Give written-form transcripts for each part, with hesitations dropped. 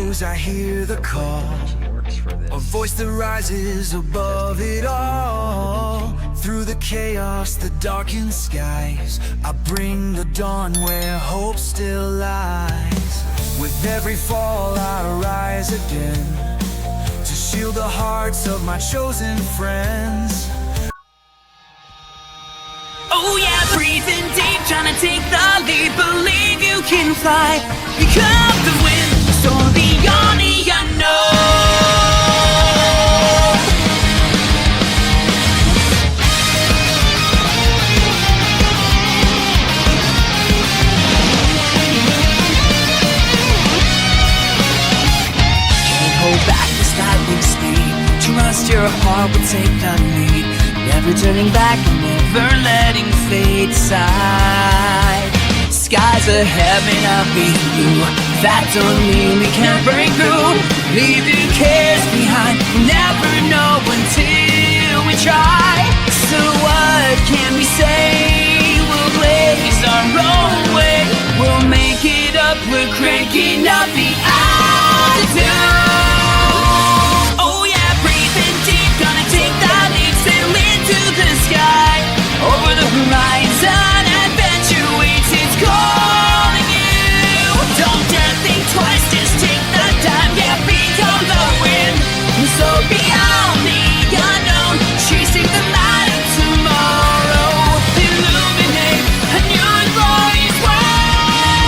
echoes, I hear the call, a voice that rises above it all. Through the chaos, the darkened skies, I bring the dawn where hope still lies. With every fall I rise again, to shield the hearts of my chosen friends. Oh yeah, breathing deep, trying to take the lead. Believe you can fly, become the wind, soar beyond the unknown. Can't hold back this lightning speed. Trust your heart will take the lead. Never turning back, never letting fate aside. Skies ahead may not be blue, that don't mean we can't break through. Leave your cares behind, we'll never know until we try. So what can we say? We'll blaze our own way. We'll make it up, we're cranking up the altitude. Oh yeah, breathing deep, gonna take that leap, sail into the sky. Over the horizon, adventure waits, it's calling you. Don't dare think twice, just take the time, yeah, become the wind. So beyond the unknown, chasing the light of tomorrow. Illuminate a new and glorious world.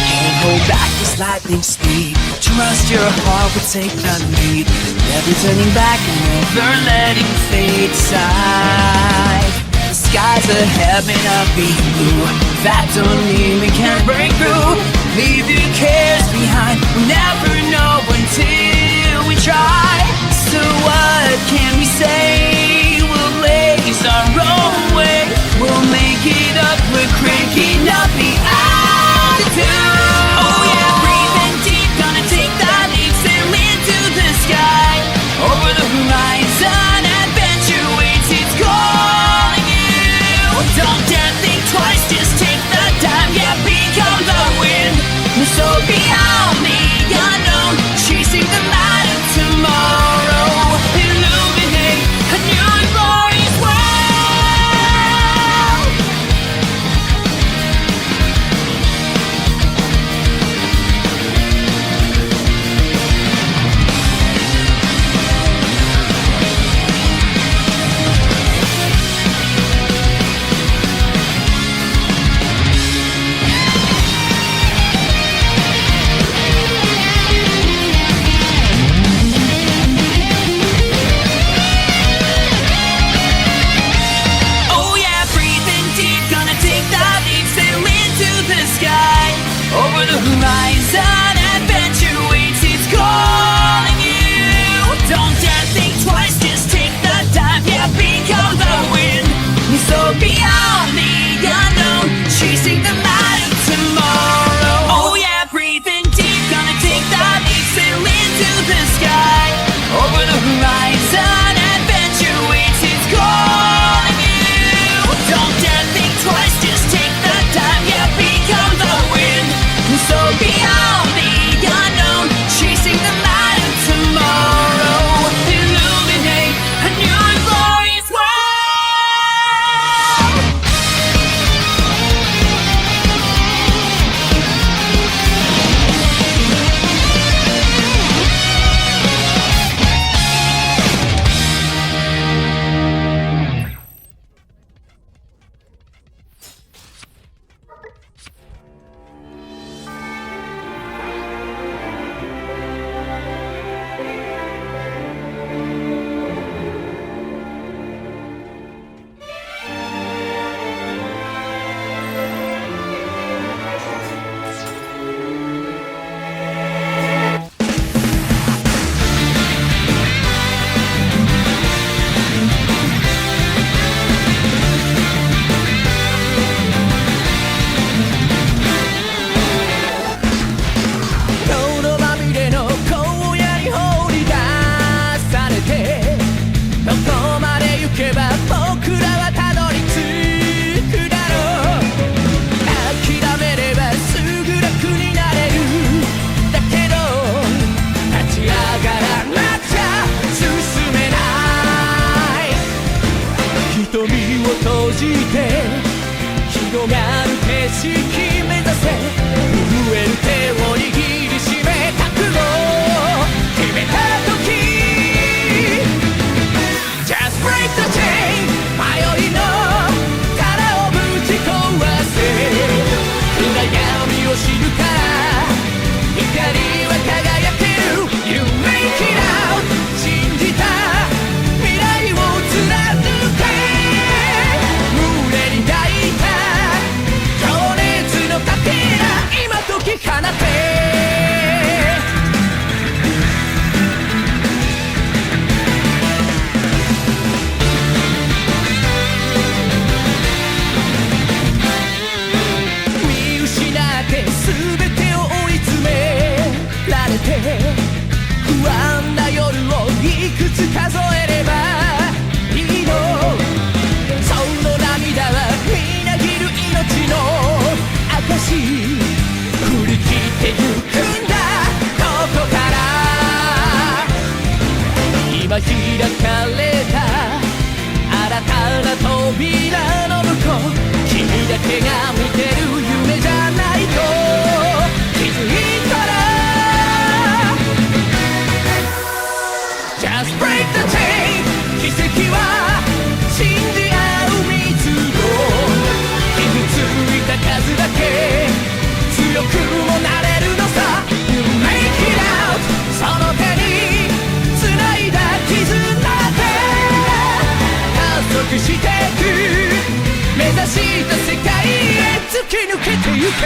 Can't hold back this lightning speed. Trust your heart will take the lead. Never turning back and never letting fate aside. The skies ahead may not be blue, that don't mean we can't break through. Leave your cares behind, we'll never know until we try. So what can we say? We'll blaze our own way. We'll make it up, we're cranking up the altitude. Oh yeah, breathing deep, gonna take that leap, sail into the sky. Over the horizon, adventure waits, it's calling you. Don't dare think twice, just take the time, yeah, become the wind. So beyond the unknown. 振り切ってゆくんだここから今開かれた新たな扉の向こう君だけが見てる夢じゃないと気づいたら Just break the chain 奇跡は信じ合う密度傷ついた数だけ強くもなれるのさ You make it out その手に繋いだ絆で加速してく目指した世界へ突き抜けてゆけ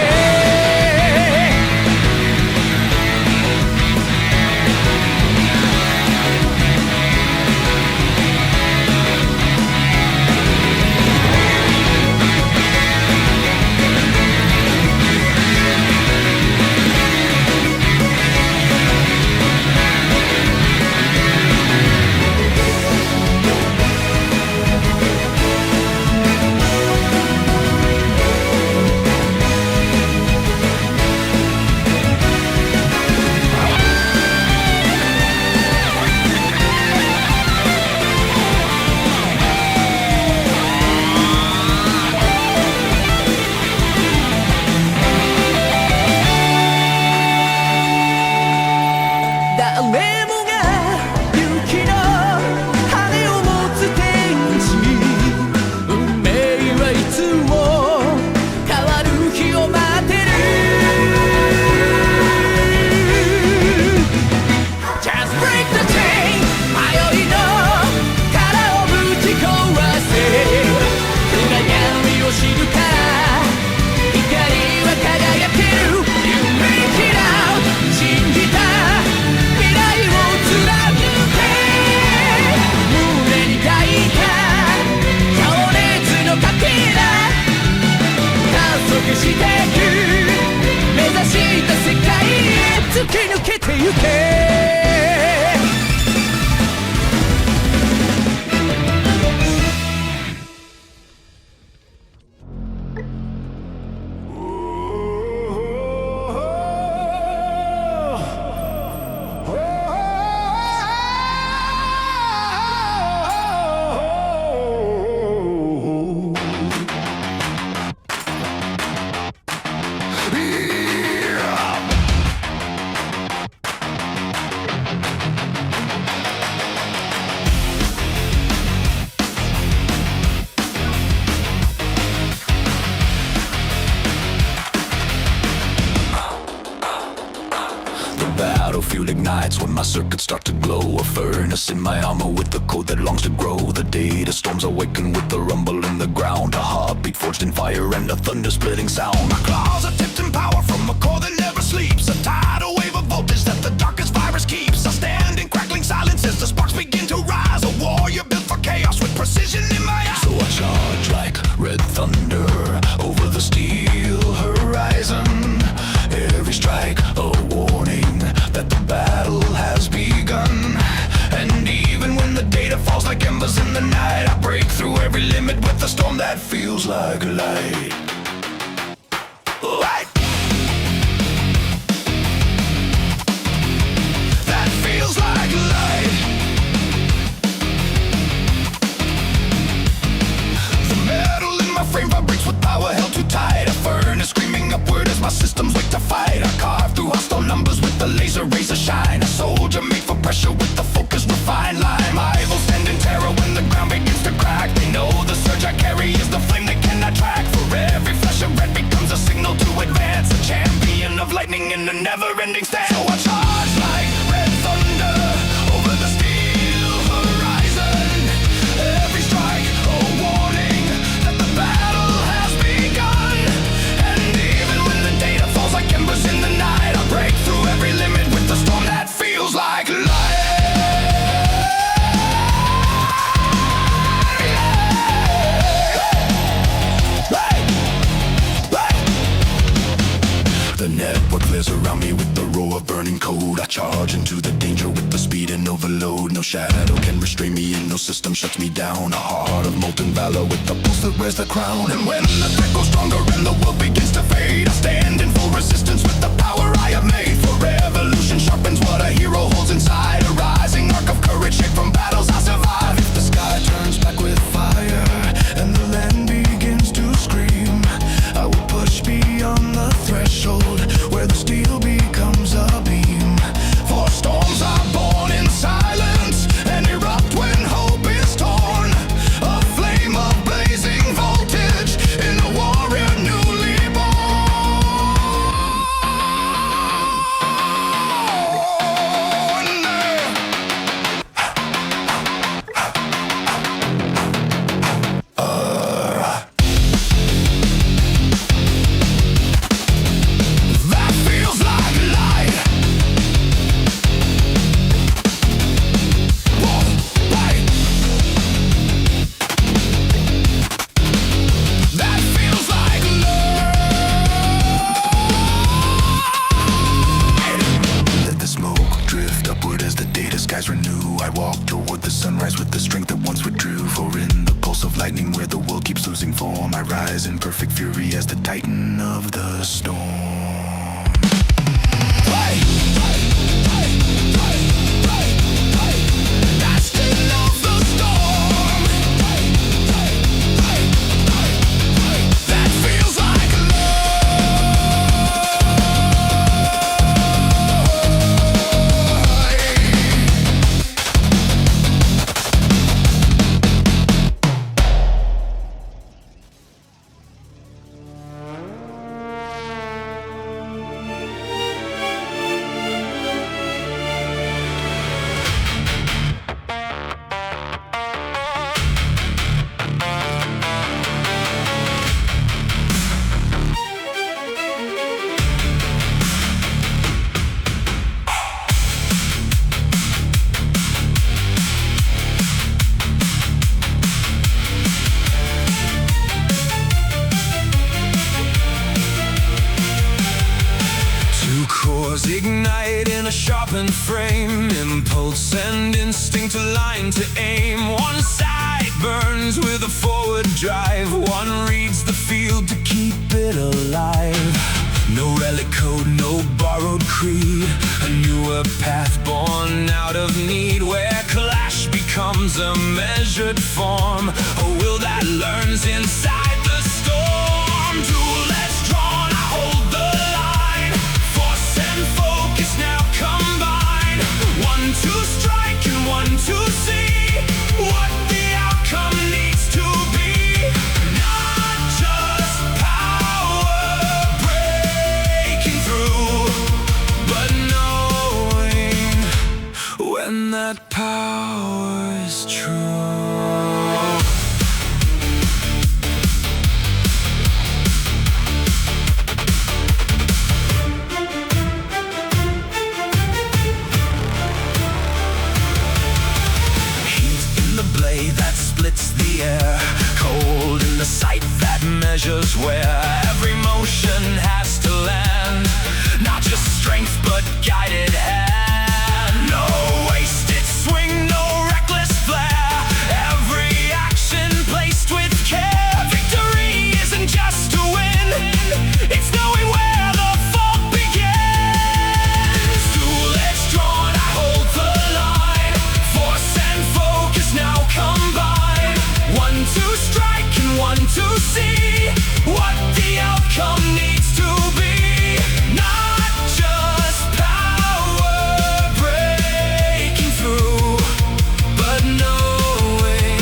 Battlefield ignites when my circuits start to glow. A furnace in my armor with the code that longs to grow. The data storms awaken with the rumble in the ground. A heartbeat forged in fire and a thunder-splitting sound. My claws are tipped in power from a core that never sleeps. A tidal wave of voltage that the darkest virus keeps. I stand in crackling silence as the sparks begin to rise. A warrior built for chaos with precision in my eyes. So I charge like red thunder over the steel horizon. Every strike a warning that the battle has begun. And even when the data falls like embers in the night, I break through every limit with a storm that feels like light. Light. That feels like light. The metal in my frame vibrates with power held too tight. A furnace screaming upward as my systems wake to fight. I carve through hostile numbers with the laser razor shine. A soldier made for pressure with the focus refined line. My rivals stand in terror when the ground begins to crack. They know the surge I carry is the flame they cannot track. For every flash of red becomes a signal to advance. A champion of lightning in a never-ending stand. So I charge like red thunder over the steel horizon. Every strike a warning that the battle has begun. And even when the data falls like embers in the night, I break through every limit with the storm that feels like light. The network flares around me with the roar of burning code. I charge into the danger with the speed and overload. No shadow can restrain me and no system shuts me down. A heart of molten valor with the pulse that wears the crown. And when the threat grows stronger and the world begins to fade, I stand in full resistance with the power I have made. For revolution sharpens what a hero holds inside. A rising arc of courage shaped from battles I survive. If the sky turns black with fire and the land begins to scream, I will push beyond the threshold where the steel becomes a beam. For storms are born in silence and erupt when hope is torn. A flame of blazing voltage in a warrior newly that feels like light. Whoa, light. That feels like love. Let the smoke drift upward as the data skies renew. I walk toward the sunrise with the strength that once withdrew. For in the pulse of lightning where the world keeps losing form, I rise in perfect fury as the titan of the storm. Titan of the storm. That feels like cores ignite in a sharpened frame. Impulse and instinct align to aim. One side burns with a forward drive. One reads the field to keep it alive. No relic code, no borrowed creed. A newer path born out of need, where clash becomes a measured form. A will that learns inside the storm. Duelets drawn, I hold the line. Force and focus now combine. One to strike and one to see what the outcome needs to be. Not just power breaking through, but knowing when that power is true. That splits the air, cold in the sight that measures where every motion has to land. Not just strength but guided hand. No wasted swing, no reckless flair. Every action placed with care. Victory isn't just to win, it's knowing where the fault begins. Duelets drawn, I hold the line. Force and focus now combine. One to strike and one to see what the outcome needs to be. Not just power breaking through, but knowing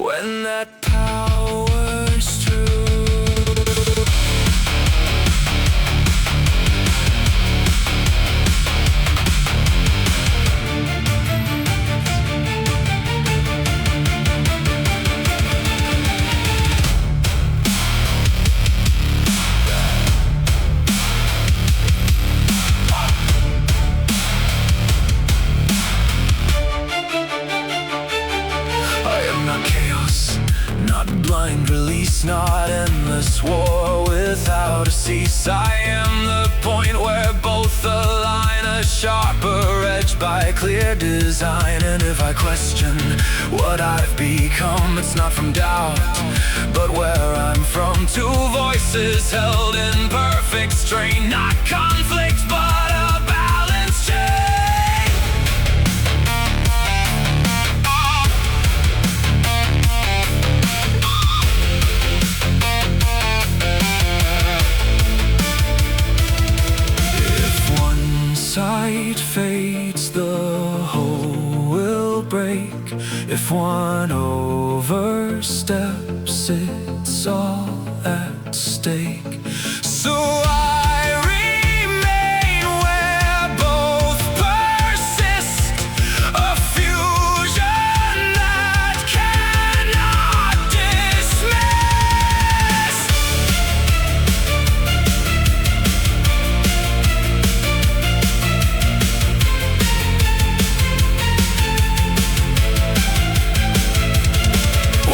when that power's true. Blind release, not endless war without a cease. I am the point where both align, a sharper edge judged by clear design. And if I question what I've become, it's not from doubt, but where I'm from. Two voices held in perfect strain, not conflict, but a balanced chain. If one side fades, the whole will break. If one oversteps, it's all at stake. So I remain where both persist, a fusion that cannot dismiss.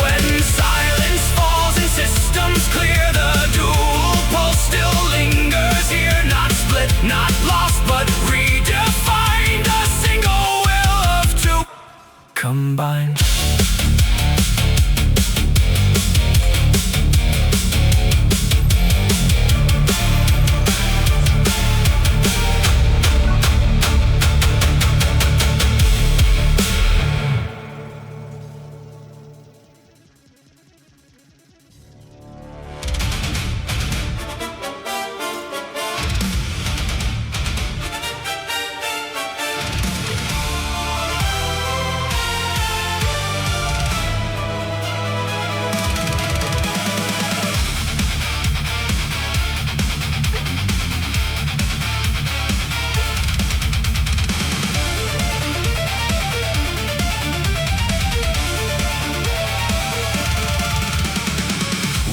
When silence falls and systems clear, the dual pulse still lingers here. Not split, not lost, but redefined. A single will of two combined.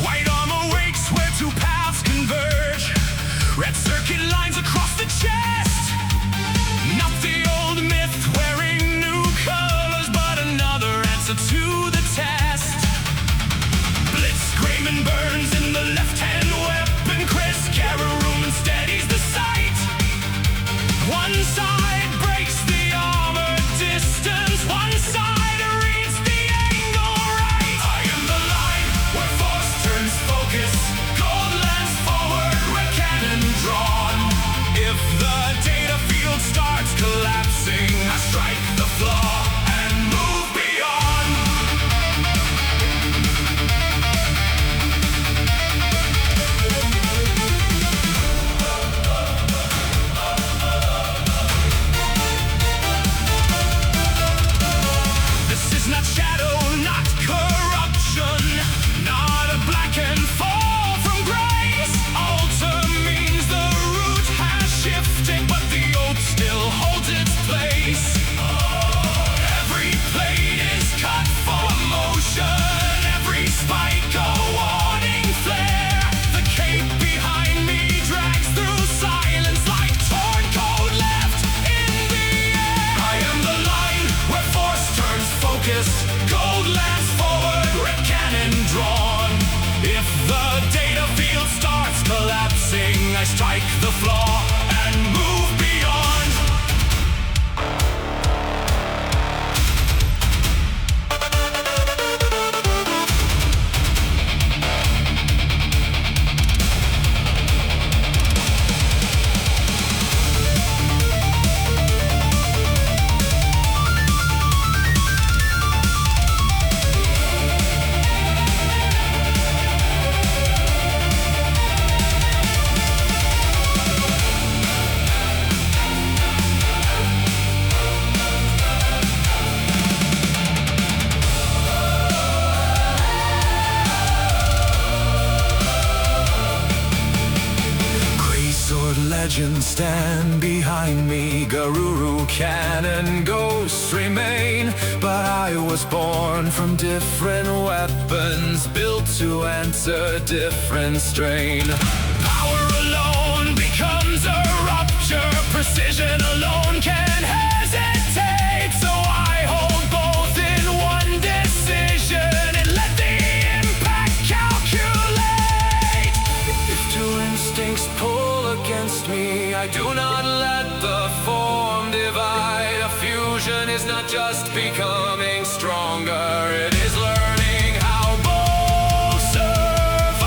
White armor wakes where two paths converge. Red circuit lines across the chest. Not the old myth wearing new colors, but another answer to the test. Blitz Grayman burns in the left-hand weapon. Chris Cararoom steadies the sight. One side breaks the armor distance, one side reads the angle right. I am the line where force turns focus. Gold lands forward, red cannon drawn. If the data field starts collapsing, I strike the flaw and move beyond. This is not shadow, not corruption, not a black and fall from grace. Alter means the root has shifted, but the oath still holds its place. Every blade is cut for motion, every spike a warning flare. The cape behind me drags through silence like torn code left in the air. I am the line where force turns focused. Gold lands forward, red cannon drawn. If the data field starts collapsing, I strike the flaw and move beyond. Legends stand behind me, Garuru cannon ghosts remain. But I was born from different weapons, built to answer different strain. Power alone becomes a rupture, precision alone can hesitate. So I hold both in one decision and let the impact calculate. If two instincts pull against me, I do not let the form divide. not just becoming stronger, it is learning how both survive.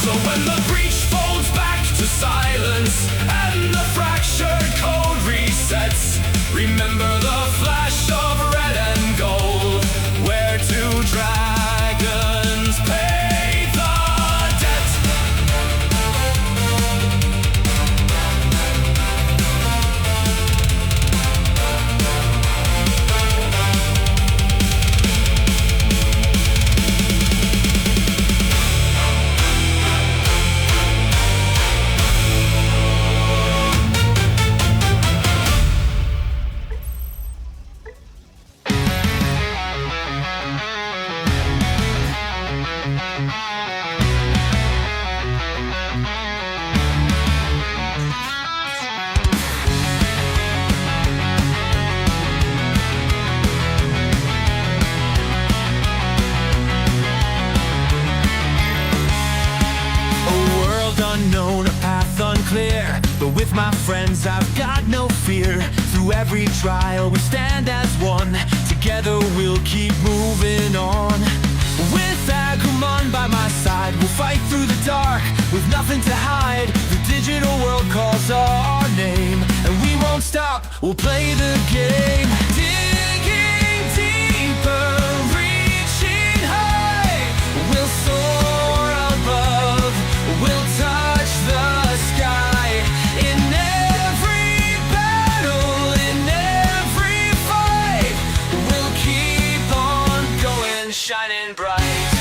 So when the breach folds back to silence and the fractured code resets, remember the flash of red and gold, where two dragons pay the debt. Unknown, a path unclear, but with my friends I've got no fear. Through every trial we stand as one, together we'll keep moving on. With Agumon by my side, we'll fight through the dark with nothing to hide. The digital world calls our name, and we won't stop, we'll play the game. Digging deeper, reaching high, we'll soar above, we'll touch the sky. In every battle, in every fight, we'll keep on going, shining bright.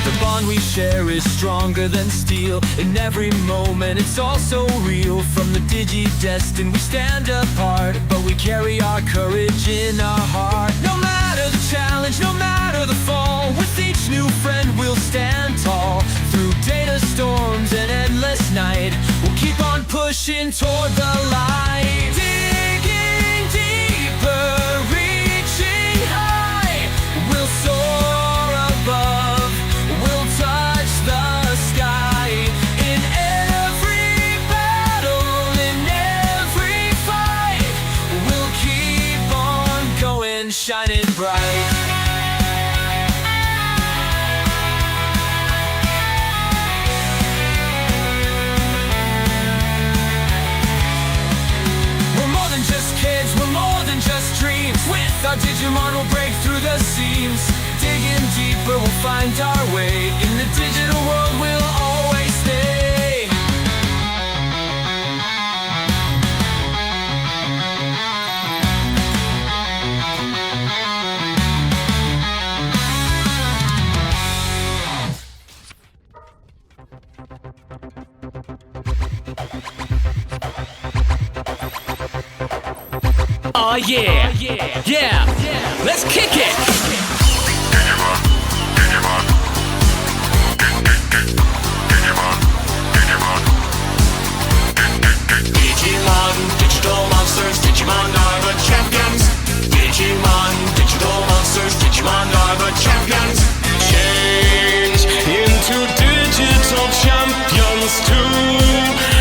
The bond we share is stronger than steel. In every moment it's all so real. From the digi-destined we stand apart, but we carry our courage in our heart. No matter the challenge, no matter the fall, with each new friend we'll stand tall. Through data storms and endless night, we'll keep on pushing toward the light. Digging deeper, reaching high, we'll soar above, we'll touch the sky. In every battle, in every fight, we'll keep on going, shining bright. With our Digimon we'll break through the seams. Digging deeper we'll find our way. In the digital world we'll always stay. Oh yeah, yeah, let's kick it! Digimon, digital monsters, Digimon are the champions. Digimon, digital monsters, Digimon are the champions. Change into digital champions to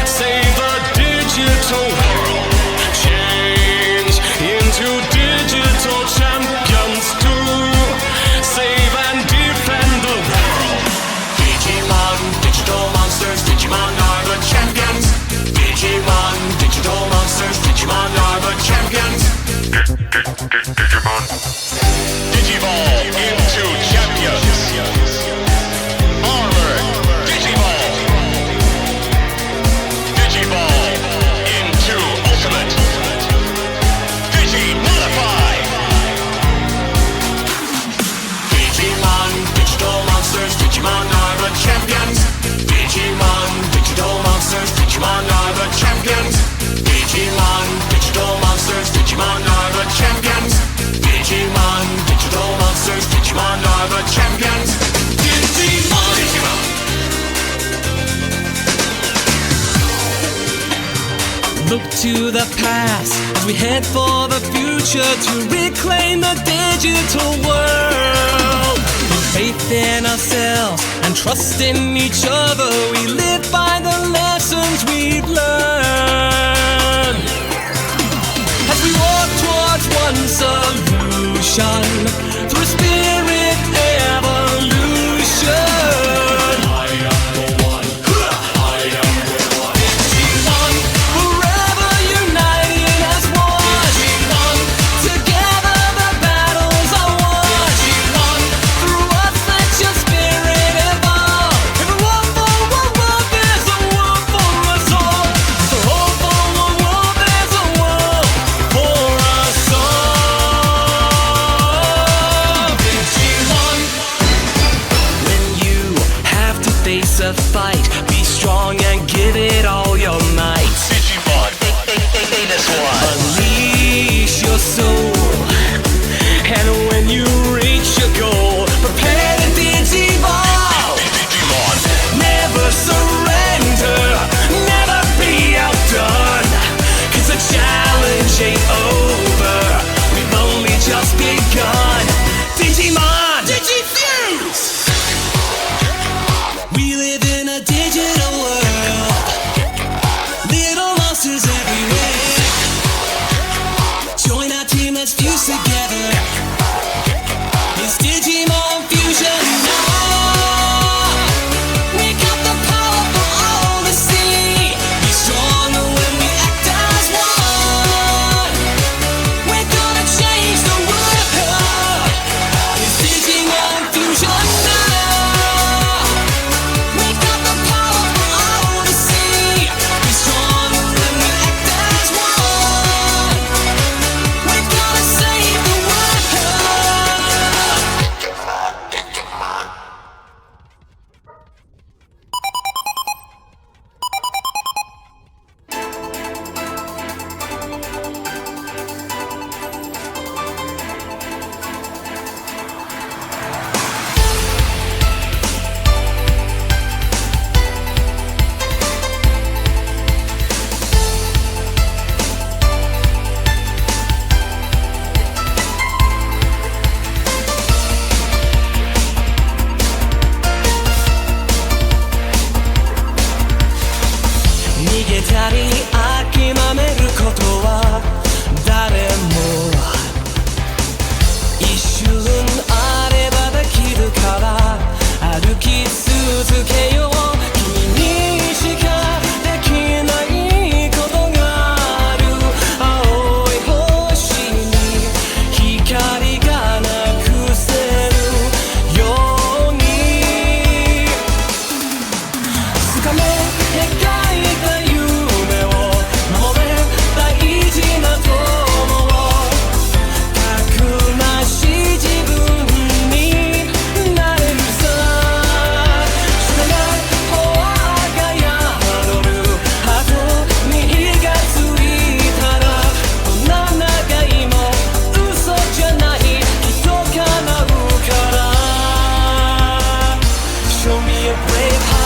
save the digital world. Into digital champions to save and defend the world. Digimon, digital monsters, Digimon are the champions. Digimon, digital monsters, Digimon are the champions. Digimon. Digiball into champions. Armored Digiball. Digiball into ultimate. Modify! Digimon, digital monsters, Digimon are the champions. Digimon, digital monsters, Digimon are the champions. Digimon, digital monsters, Digimon are the champions. Digimon, digital monsters, Digimon are the champions. Digimon! Digimon! Look to the past as we head for the future to reclaim the digital world. With faith in ourselves and trust in each other, we live by the lessons transformation through spirit evolution. I am the one. I am the one. Digimon, forever united as one. Digimon, together the battles are won. Digimon, through us let your spirit evolve. If a war for one, there's a war for us all. So all for one, there's a war for us all. Digimon, when you have to face a fight, be strong and give it all your might. Digimon, this one. Unleash your soul, and when you reach your goal, prepare to Digimon. Never surrender, never be outdone, 'cause the challenge ain't over, we've only just begun. Digimon, Digifuse! We live in a digital world, little monsters everywhere. Join our team, let's fuse together. It's Digimon Fusion now. We got the power for all to see. Be stronger when we act as one. We're gonna change the world. It's Digimon Fusion now. We got the power for all to see. Be stronger when we act as one. We're gonna save the world. Show me a brave heart.